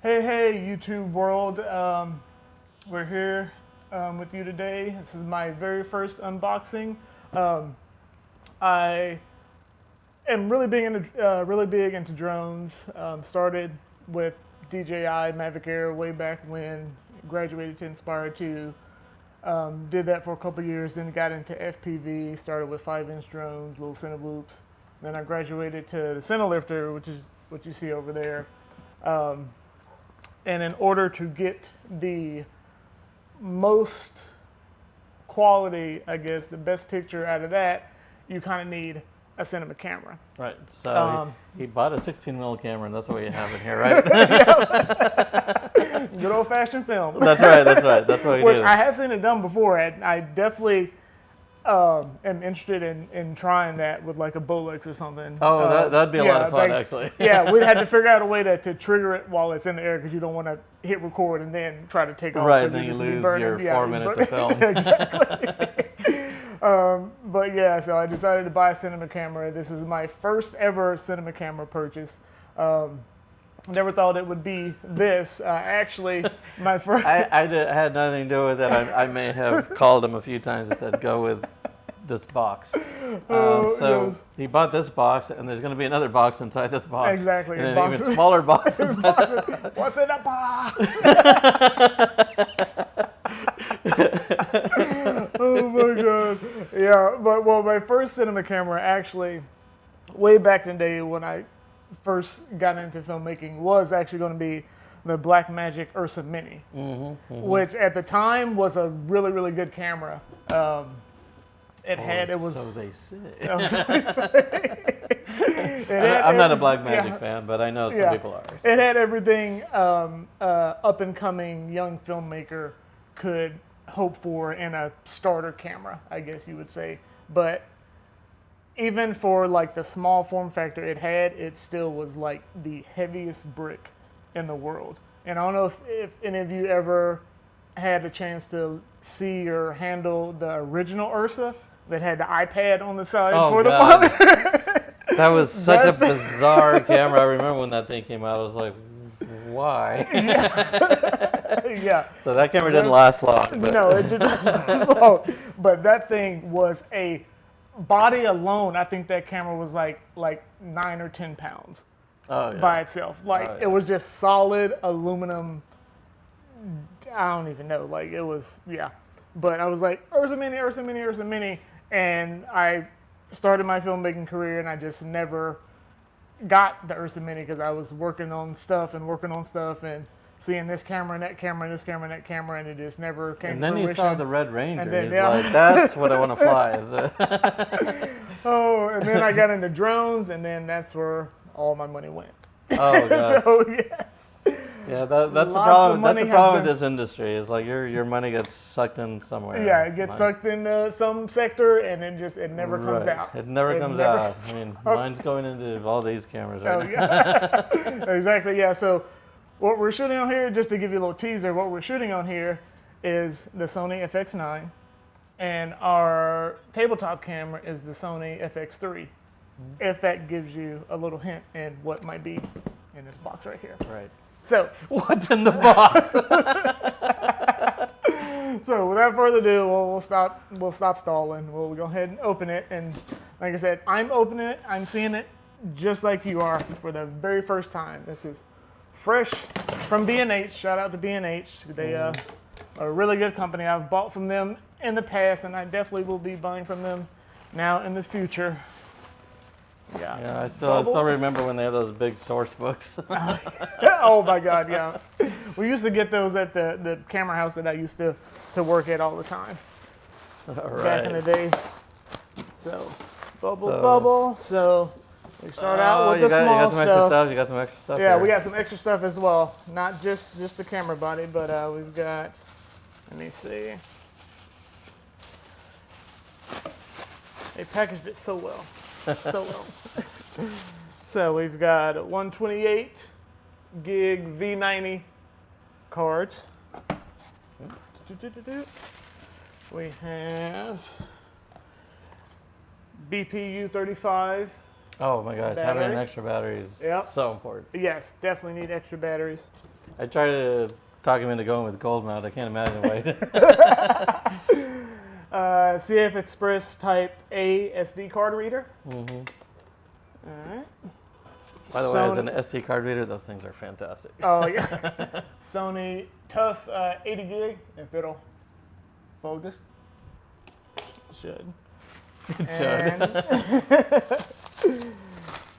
Hey, YouTube world. We're here with you today. This is my very first unboxing. Um, I am really big into drones. Started with DJI Mavic Air way back when. Graduated to Inspire 2. Did that for a couple years. Then got into FPV. Started with 5-inch drones, little cineloops. Then I graduated to the cinelifter, which is what you see over there. Um, and in order to get the most quality, I guess, the best picture out of that, you kind of need a cinema camera. Right. So Um, he bought a 16 mil camera, and that's what we have in here, right? Good old fashioned film. That's right. That's right. That's what he Which did. I have seen it done before. I definitely am interested in trying that with like a Bolex or something. Oh, that'd be a lot of fun, like, actually. Yeah, we had to figure out a way to trigger it while it's in the air because you don't want to hit record and then try to take off. Right, and then you you just be lose burning. your Yeah, 4 you minutes burn- of film. Exactly. But yeah, so I decided to buy a cinema camera. This is my first ever cinema camera purchase. Never thought it would be this. Actually, my first. I had nothing to do with it. I may have called him a few times and said, go with this box. So yes. he bought this box, and there's going to be another box inside this box. Exactly. And an Boxes. even smaller box inside. What's in the box? Oh my god. Yeah, but well, my first cinema camera actually, way back in the day when I first got into filmmaking, was actually going to be the Blackmagic Ursa Mini, which at the time was a really, really good camera. It was. So they say. Had I'm not a every- Blackmagic yeah. fan, but I know some Yeah. people are. It had everything up and coming young filmmaker could hope for in a starter camera, I guess you would say. But even for like the small form factor it still was like the heaviest brick in the world. And I don't know if any of you ever had a chance to see or handle the original Ursa that had the iPad on the side Oh, for the God. monitor. That was such a bizarre camera. I remember when that thing came out, I was like, why? Yeah. So that camera didn't last long. But No, it did not last long. But that thing was a body alone. I think that camera was like 9 or 10 pounds oh, yeah. by itself. Like Oh, it yeah. was just solid aluminum. I don't even know. Like it was, yeah. But I was like Ursa Mini, Ursa Mini, Ursa Mini, and I started my filmmaking career, and I just never got the Ursa Mini because I was working on stuff and seeing this camera and that camera and this camera and that camera, and it just never came And to then fruition. you saw the Red Ranger. And then, He's yeah. like, that's what I want to fly. Is it? Oh, and then I got into drones, and then that's where all my money went. Oh, gosh. So yes, Yeah, that's the Lots of problem. That's money the has problem with been- this industry. Is like your money gets sucked in somewhere. yeah, it gets Mine- sucked into some sector, and then it never comes Right. out. It never comes never out. I mean, mine's going into all these cameras right Oh, now. yeah. Exactly. Yeah. So what we're shooting on here, just to give you a little teaser, what we're shooting on here is the Sony FX6, and our tabletop camera is the Sony FX6. If that gives you a little hint in what might be in this box right here. Right. So, What's in the box? so without further ado, we'll stop stalling. We'll go ahead and open it. And like I said, I'm opening it. I'm seeing it just like you are for the very first time. This is fresh from B&H. Shout out to B&H. They are a really good company. I've bought from them in the past, and I definitely will be buying from them now in the future. Yeah, I still remember when they had those big source books. Oh my God, yeah. We used to get those at the camera house that I used to work at all the time back in the day. So, bubble. So we start out with the you small got some extra stuff. stuff. You got some extra stuff. Yeah, here. we got some extra stuff as well. Not just the camera body, but we've got. Let me see. They packaged it so well. So well. So we've got 128 gig V90 cards. We have BPU 35. Oh my gosh, having an Battery. extra battery is Yep. so important. Yes, definitely need extra batteries. I tried to talk him into going with gold mount. I can't imagine why. CF Express Type A SD card reader. Mm-hmm. All right. By the way, as an SD card reader, those things are fantastic. Oh yeah. Sony Tough 80 gig, if it'll focus. Should. It should.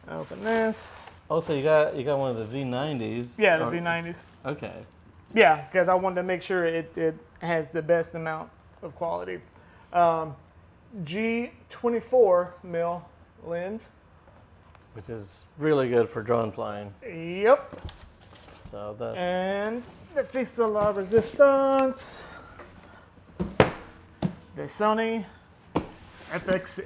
Open this. Also, you got one of the V90s. Yeah, the V90s. Okay. Yeah, because I wanted to make sure it has the best amount of quality. G24 mil lens. Which is really good for drone flying. Yep. So that. And the Fils de la Resistance. The Sony FX6.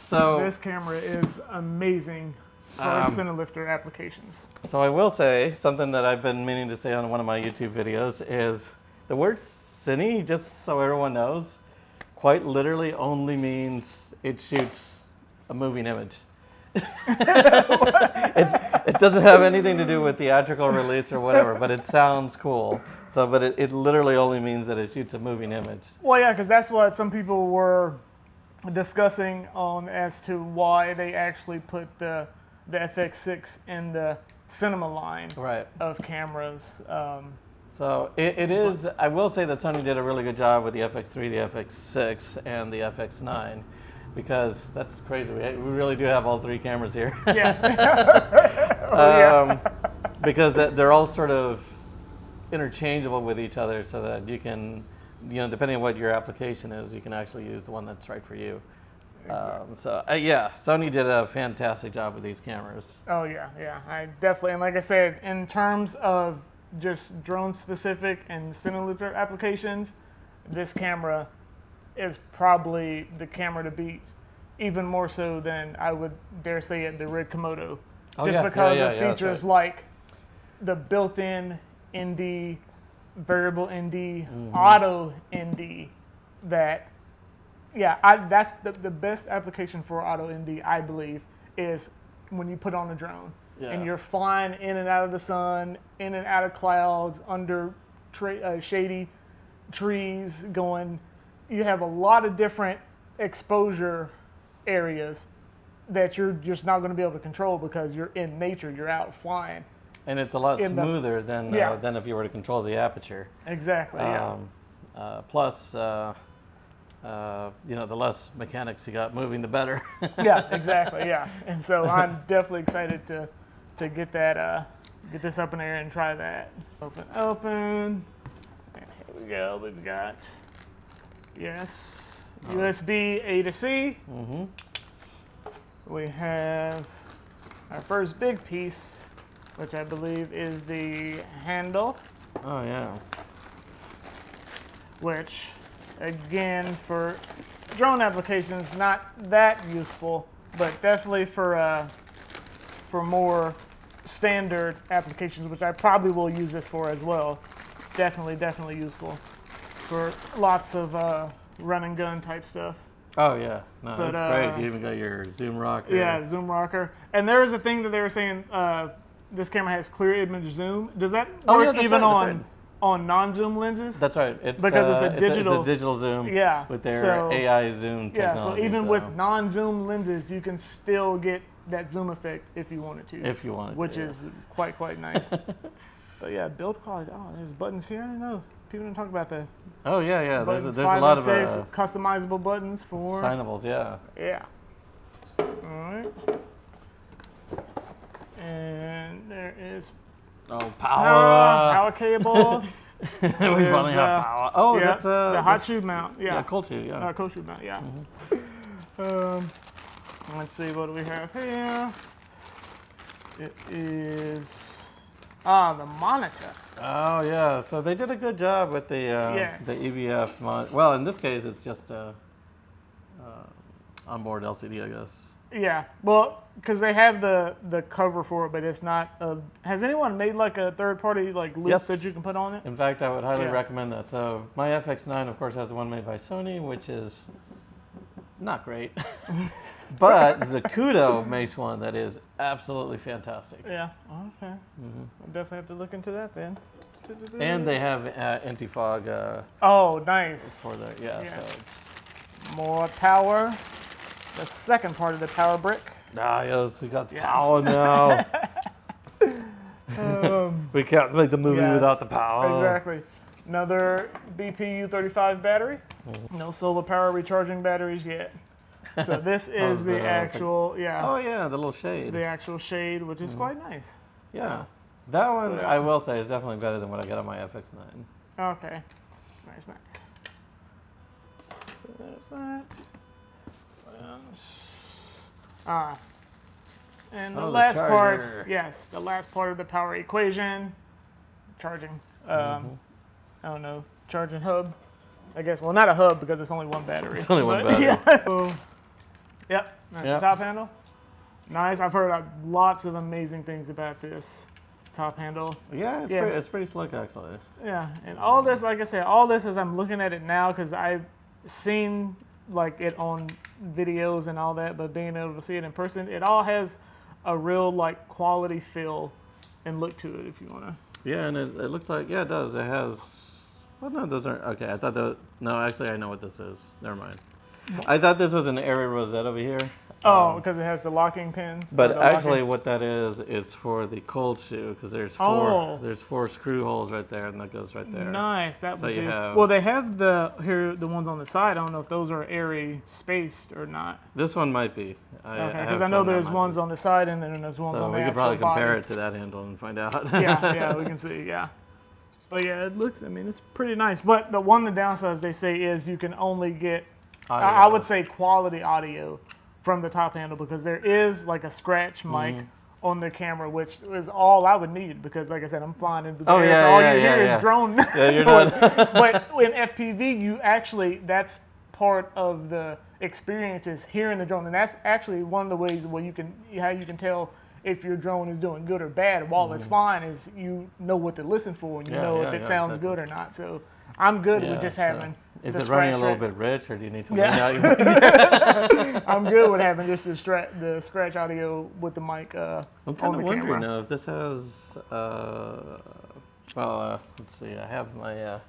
So this camera is amazing for cinelifter applications. So I will say something that I've been meaning to say on one of my YouTube videos is the word cine, just so everyone knows, quite literally only means it shoots a moving image. It doesn't have anything to do with theatrical release or whatever, but it sounds cool. So, but it literally only means that it shoots a moving image. Well, yeah, because that's what some people were discussing on as to why they actually put the FX6 in the cinema line of cameras. So it is, I will say that Sony did a really good job with the FX3, the FX6, and the FX9, because that's crazy. We really do have all three cameras here. Yeah. Because they're all sort of interchangeable with each other, so that you can, depending on what your application is, you can actually use the one that's right for you. Exactly. Yeah, Sony did a fantastic job with these cameras. Oh yeah, I definitely, and like I said, in terms of just drone specific and cinelifter applications, this camera is probably the camera to beat, even more so than I would dare say it, the Red Komodo. Just because of features like the built-in ND, variable ND, auto ND, that's the best application for auto ND, I believe, is when you put on a drone and you're flying in and out of the sun, in and out of clouds, under shady trees going. You have a lot of different exposure areas that you're just not going to be able to control because you're in nature, you're out flying. And it's a lot smoother than if you were to control the aperture. Exactly, Plus, the less mechanics you got moving, the better. Yeah, exactly, yeah. And so I'm definitely excited to get that, get this up in there and try that. Open. And here we go, we've got, USB A to C. We have our first big piece, which I believe is the handle. Oh yeah. Which, again, for drone applications, not that useful, but definitely for more standard applications, which I probably will use this for as well. Definitely useful for lots of run and gun type stuff. Oh yeah, no, that's great. You even got your zoom rocker. Yeah, zoom rocker. And there is a thing that they were saying. This camera has clear image zoom. Does that work even on non-zoom lenses? That's right. Because it's a digital. It's a digital zoom. Yeah. With their AI zoom technology. Yeah. So even with non-zoom lenses, you can still get that zoom effect if you wanted to. If you wanted which to. Which is quite nice. But yeah, build quality. Oh, there's buttons here. I don't know. People don't talk about the. Oh yeah. There's a 5 lot and of 6 customizable buttons for signables. Yeah. Yeah. All right. And there is power cable. We finally have power. Oh, that's the hot shoe mount. Yeah, cold shoe. Yeah, cold shoe mount. Yeah. Let's see, what do we have here? It is the monitor. Oh yeah, so they did a good job with the EVF monitor. Well, in this case, it's just onboard LCD, I guess. Yeah, well, because they have the cover for it, but it's not. Has anyone made like a third-party loop that you can put on it? In fact, I would highly recommend that. So my FX9, of course, has the one made by Sony, which is not great. But Zacuto makes one that is absolutely fantastic. Yeah. Okay. I'll definitely have to look into that then. And they have anti-fog Oh, nice. for the, yeah. Yeah. So it's, More power. The second part of the power brick. yes, we got the Yes. power now. We can't make the movie Yes, without the power. Exactly. Another BPU-35 battery. No solar power recharging batteries yet. So this is the actual, Oh yeah, the little shade. the actual shade, which is quite nice. Yeah. That one, Yeah. I will say, is definitely better than what I got on my FX9. Okay. Nice. So there's that. What else? And the Oh, the last part, charger. yes, the last part of the power equation, charging. I don't know, charging hub. I guess, well, not a hub because it's only one battery. It's only one but, battery. Yeah. So, yep, that's Yep. the top handle. Nice. I've heard lots of amazing things about this top handle. Yeah, Yeah. it's pretty slick actually. Yeah, and all this, like I said, all this as I'm looking at it now, because I've seen like it on videos and all that, but being able to see it in person, it all has a real like quality feel and look to it. If you wanna. Yeah, and it looks like, yeah, it does. It has, well, no, those aren't, okay, I thought that, no, actually I know what this is. Never mind. I thought this was an area rosette over here. Oh, because it has the locking pins. But or the actually, locking- what that is for the cold shoe, because there's Oh. four screw holes right there, and that goes right there. Nice. That So would you be. have- Well, they have the ones on the side. I don't know if those are airy spaced or not. This one might be. Okay, have because I know some that there's might ones be. on the side and then there's ones So on the we could actual probably compare body. it to that handle and find out. Yeah, we can see, yeah. But yeah, it looks, I mean, it's pretty nice. But the one of the downsides they say is you can only get, I Audio. would say quality audio from the top handle, because there is like a scratch mic on the camera, which is all I would need, because like I said, I'm flying into the Oh, air, yeah, so all yeah, you hear yeah. is drone. Yeah, you're not. But in FPV, you actually, that's part of the experience is hearing the drone, and that's actually one of the ways where how you can tell if your drone is doing good or bad while it's flying is you know what to listen for and you Yeah, know yeah, if it yeah, sounds exactly. good or not. So I'm good with just so having. Is the it running a scratch little rate. bit rich, or do you need to Yeah. lean out? I'm good with having just the scratch audio with the mic I'm on kind the of wondering camera. now if this has, let's see, I have my